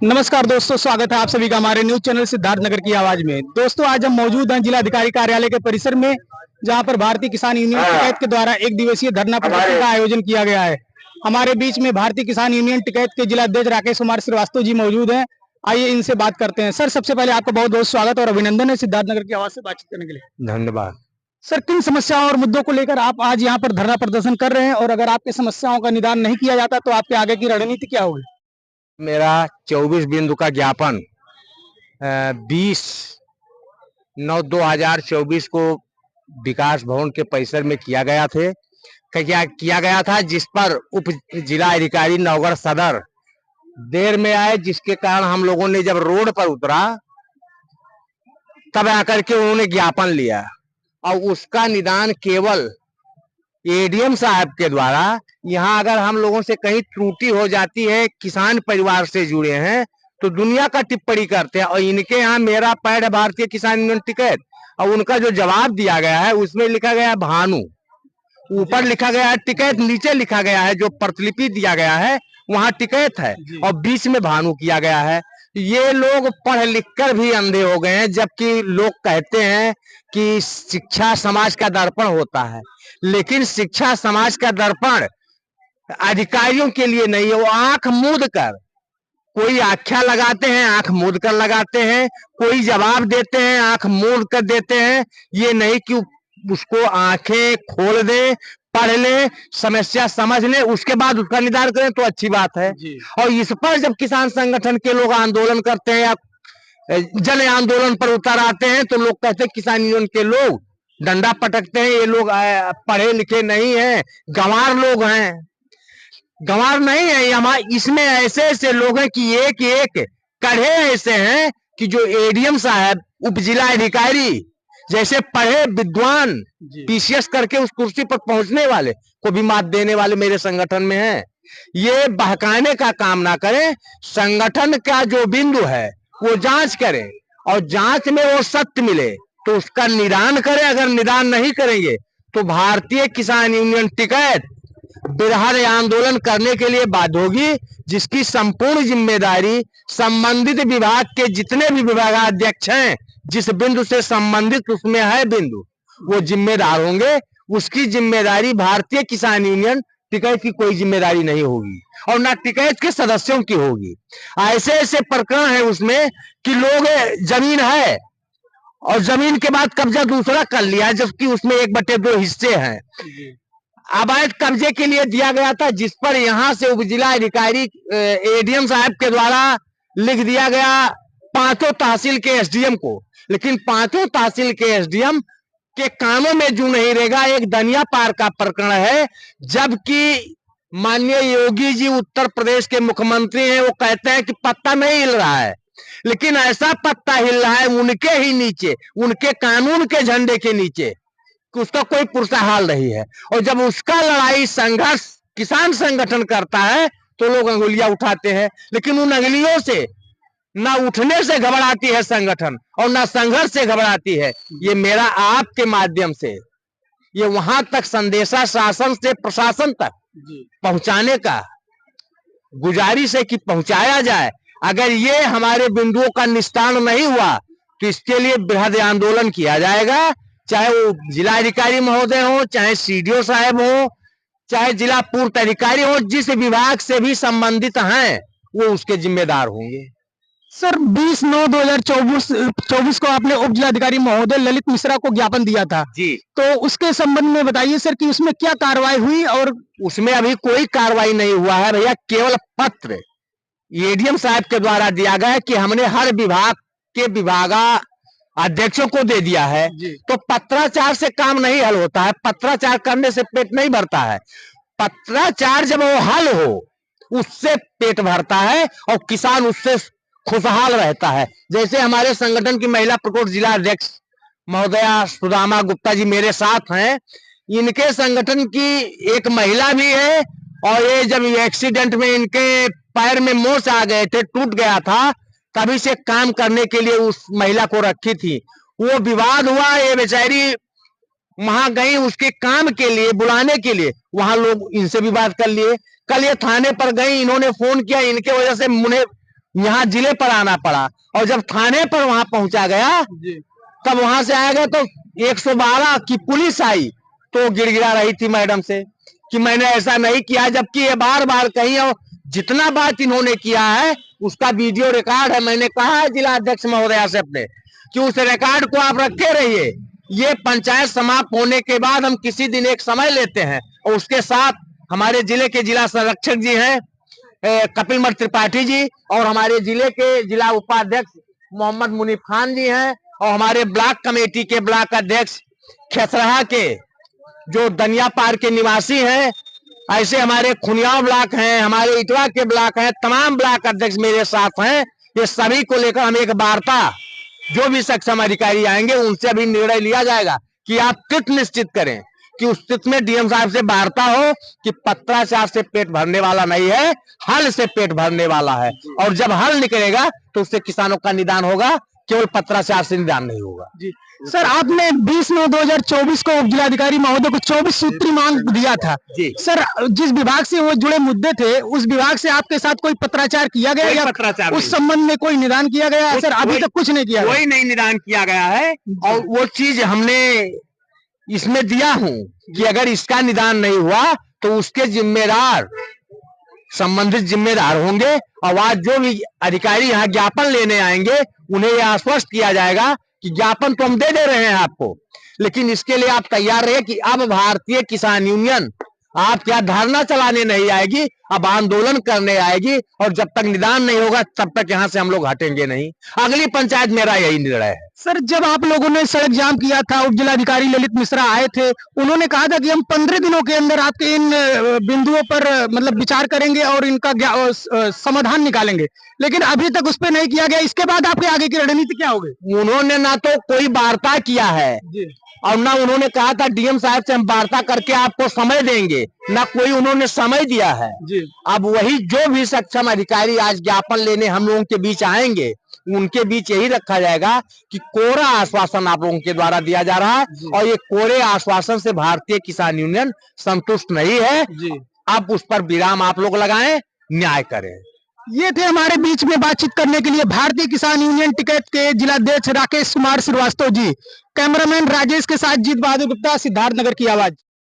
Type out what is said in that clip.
नमस्कार दोस्तों, स्वागत है आप सभी का हमारे न्यूज चैनल सिद्धार्थ नगर की आवाज में। दोस्तों, आज हम मौजूद हैं जिलाधिकारी कार्यालय के परिसर में, जहां पर भारतीय किसान यूनियन टिकैत के द्वारा एक दिवसीय धरना प्रदर्शन का आयोजन किया गया है। हमारे बीच में भारतीय किसान यूनियन टिकैत के जिला अध्यक्ष राकेश कुमार श्रीवास्तव जी मौजूद हैं। आइए इनसे बात करते हैं। सर, सबसे पहले आपका बहुत बहुत स्वागत और अभिनंदन है सिद्धार्थ नगर की आवाज से बातचीत करने के लिए। धन्यवाद। सर, किन समस्याओं और मुद्दों को लेकर आप आज यहाँ पर धरना प्रदर्शन कर रहे हैं, और अगर आपकी समस्याओं का निदान नहीं किया जाता तो आपके आगे की रणनीति क्या होगी? मेरा 24 बिंदु का ज्ञापन 20/9/2024 को विकास भवन के परिसर में किया गया था, जिस पर उप जिला अधिकारी नवगढ़ सदर देर में आए, जिसके कारण हम लोगों ने जब रोड पर उतरा तब आकर के उन्होंने ज्ञापन लिया और उसका निदान केवल एडीएम साहब के द्वारा। यहाँ अगर हम लोगों से कहीं त्रुटि हो जाती है, किसान परिवार से जुड़े हैं, तो दुनिया का टिप्पणी करते हैं, और इनके यहाँ मेरा पैड भारतीय किसान यूनियन टिकैत, और उनका जो जवाब दिया गया है उसमें लिखा गया है भानु, ऊपर लिखा गया है टिकैत, नीचे लिखा गया है, जो प्रतिलिपि दिया गया है वहाँ टिकैत है और बीच में भानु किया गया है। ये लोग पढ़ लिख कर भी अंधे हो गए हैं, जबकि लोग कहते हैं कि शिक्षा समाज का दर्पण होता है, लेकिन शिक्षा समाज का दर्पण अधिकारियों के लिए नहीं है। वो आंख मूंद कर कोई आख्या लगाते हैं, आंख मूंद कर लगाते हैं, कोई जवाब देते हैं, आंख मूंद कर देते हैं। ये नहीं कि उसको आंखें खोल दें, पढ़ लें, समस्या समझ लें, उसके बाद उसका निदान करें तो अच्छी बात है। और इस पर जब किसान संगठन के लोग आंदोलन करते हैं या जन आंदोलन पर उतर आते हैं तो लोग कहते हैं किसान यूनियन के लोग डंडा पटकते हैं, ये लोग पढ़े लिखे नहीं हैं, गंवार लोग हैं। गंवार नहीं है, इसमें ऐसे ऐसे लोग हैं कि एक एक कढ़े ऐसे हैं कि जो एडीएम साहब, उप जिला अधिकारी जैसे पढ़े विद्वान पीसीएस करके उस कुर्सी पर पहुंचने वाले को भी मात देने वाले मेरे संगठन में हैं। ये बहकाने का काम ना करें, संगठन का जो बिंदु है वो जांच करें, और जांच में वो सत्य मिले तो उसका निदान करें। अगर निदान नहीं करेंगे तो भारतीय किसान यूनियन टिकैत बृहद आंदोलन करने के लिए बाध्य होगी, जिसकी संपूर्ण जिम्मेदारी संबंधित विभाग के जितने भी विभागाध्यक्ष हैं, जिस बिंदु से संबंधित उसमें है बिंदु, वो जिम्मेदार होंगे। उसकी जिम्मेदारी भारतीय किसान यूनियन टिकैत की कोई जिम्मेदारी नहीं होगी, और ना टिकैत के सदस्यों की होगी। ऐसे ऐसे प्रकरण है उसमें कि लोग जमीन है और जमीन के बाद कब्जा दूसरा कर लिया, जबकि उसमें 1/2 हिस्से हैं। अवैध कब्जे के लिए दिया गया था, जिस पर यहाँ से उपजिला अधिकारी एडीएम साहब के द्वारा लिख दिया गया 5 तहसील के एसडीएम को, लेकिन 5 तहसील के एसडीएम के कानों में जू नहीं रहेगा। एक दनिया पार का प्रकरण है, जबकि माननीय योगी जी उत्तर प्रदेश के मुख्यमंत्री हैं, वो कहते हैं कि पत्ता नहीं हिल रहा है, लेकिन ऐसा पत्ता हिल रहा है उनके ही नीचे, उनके कानून के झंडे के नीचे, उसका कोई पुरसाहाल नहीं है। और जब उसका लड़ाई संघर्ष किसान संगठन करता है तो लोग अंगुलियां उठाते हैं, लेकिन उन अंगुलियों से ना उठने से घबराती है संगठन और ना संघर्ष से घबराती है। ये मेरा आपके माध्यम से ये वहां तक संदेशा शासन से प्रशासन तक पहुंचाने का गुजारिश है कि पहुंचाया जाए। अगर ये हमारे बिंदुओं का निस्तारण नहीं हुआ तो इसके लिए बृहद आंदोलन किया जाएगा, चाहे वो जिलाधिकारी महोदय हो, चाहे सीडीओ साहब हो, चाहे जिला पूर्त अधिकारी हो, जिस विभाग से भी संबंधित हैं वो उसके जिम्मेदार होंगे। सर, 20/9/2024 को आपने उप जिलाधिकारी महोदय ललित मिश्रा को ज्ञापन दिया था जी, तो उसके संबंध में बताइए सर कि उसमें क्या कार्रवाई हुई? और उसमें अभी कोई कार्रवाई नहीं हुआ है भैया, केवल पत्र एडीएम साहब के द्वारा दिया गया कि हमने हर विभाग के अध्यक्षों को दे दिया है। तो पत्राचार से काम नहीं हल होता है, पत्राचार करने से पेट नहीं भरता है। पत्राचार जब वो हल हो उससे पेट भरता है और किसान उससे खुशहाल रहता है। जैसे हमारे संगठन की महिला प्रकोष्ठ जिला अध्यक्ष महोदया सुदामा गुप्ता जी मेरे साथ हैं, इनके संगठन की एक महिला भी है, और ये जब एक्सीडेंट में इनके पैर में मोच आ गए थे, टूट गया था, तभी से काम करने के लिए उस महिला को रखी थी। वो विवाद हुआ, ये बेचारी वहां गई उसके काम के लिए, बुलाने के लिए, वहां लोग इनसे भी बात कर लिए। कल ये थाने पर गई, इन्होंने फोन किया, इनके वजह से मुझे यहाँ जिले पर आना पड़ा, और जब थाने पर वहां पहुंचा गया तब वहां से आया गया तो 112 की पुलिस आई तो गिड़गिड़ा रही थी मैडम से कि मैंने ऐसा नहीं किया, जबकि ये बार बार कही और जितना बात इन्होंने किया है उसका वीडियो रिकॉर्ड है। मैंने कहा है जिला अध्यक्ष महोदया से अपने कि उस रिकॉर्ड को आप रखे रहिए। ये पंचायत समाप्त होने के बाद हम किसी दिन एक समय लेते हैं और उसके साथ हमारे जिले के जिला संरक्षक जी हैं कपिल मठ त्रिपाठी जी, और हमारे जिले के जिला उपाध्यक्ष मोहम्मद मुनीफ खान जी हैं, और हमारे ब्लॉक कमेटी के ब्लॉक अध्यक्ष खेसरहा के जो दनिया पार के निवासी हैं, ऐसे हमारे खुनियाव ब्लॉक हैं, हमारे इटवा के ब्लॉक हैं, तमाम ब्लॉक अध्यक्ष मेरे साथ हैं। ये सभी को लेकर हम एक वार्ता, जो भी सक्षम अधिकारी आएंगे उनसे अभी निर्णय लिया जाएगा कि आप तिथि निश्चित करें कि उस तिथि में डीएम साहब से वार्ता हो कि पत्राचार से पेट भरने वाला नहीं है, हल से पेट भरने वाला है, और जब हल निकलेगा तो उससे किसानों का निदान होगा, केवल पत्राचार से निदान नहीं होगा। जी सर, आपने 20/9/2024 को उप जिलाधिकारी महोदय को 24 सूत्री मांग दिया था। जी सर, जिस विभाग से वो जुड़े मुद्दे थे उस विभाग से आपके साथ कोई पत्राचार किया गया या पत्राचार उस संबंध में कोई निदान किया गया है? सर, अभी तक कुछ नहीं किया, कोई नहीं निदान किया गया है, और वो चीज हमने इसमें दिया हूं कि अगर इसका निदान नहीं हुआ तो उसके जिम्मेदार संबंधित जिम्मेदार होंगे, और आज जो भी अधिकारी यहाँ ज्ञापन लेने आएंगे उन्हें यह आश्वस्त किया जाएगा कि ज्ञापन तो हम दे रहे हैं आपको, लेकिन इसके लिए आप तैयार रहे कि अब भारतीय किसान यूनियन आप क्या धरना चलाने नहीं आएगी, अब आंदोलन करने आएगी, और जब तक निदान नहीं होगा तब तक यहाँ से हम लोग हटेंगे नहीं। अगली पंचायत मेरा यही निर्णय है। सर, जब आप लोगों ने सड़क जाम किया था, उप जिलाधिकारी ललित मिश्रा आए थे, उन्होंने कहा था कि हम 15 दिनों के अंदर आपके इन बिंदुओं पर मतलब विचार करेंगे और इनका समाधान निकालेंगे, लेकिन अभी तक उस पर नहीं किया गया। इसके बाद आपके आगे की रणनीति क्या होगी? उन्होंने ना तो कोई वार्ता किया है और ना उन्होंने कहा था डीएम साहब से हम वार्ता करके आपको समय देंगे, ना कोई उन्होंने समय दिया है। अब वही जो भी सक्षम अधिकारी आज ज्ञापन लेने हम लोगों के बीच आएंगे उनके बीच यही रखा जाएगा कि कोरा आश्वासन आप लोगों के द्वारा दिया जा रहा है, और ये कोरे आश्वासन से भारतीय किसान यूनियन संतुष्ट नहीं है। अब उस पर विराम आप लोग लगाएं, न्याय करें। ये थे हमारे बीच में बातचीत करने के लिए भारतीय किसान यूनियन टिकैत के जिलाध्यक्ष राकेश कुमार श्रीवास्तव जी। कैमरामैन राजेश के साथ जीत बहादुर गुप्ता, सिद्धार्थनगर की आवाज।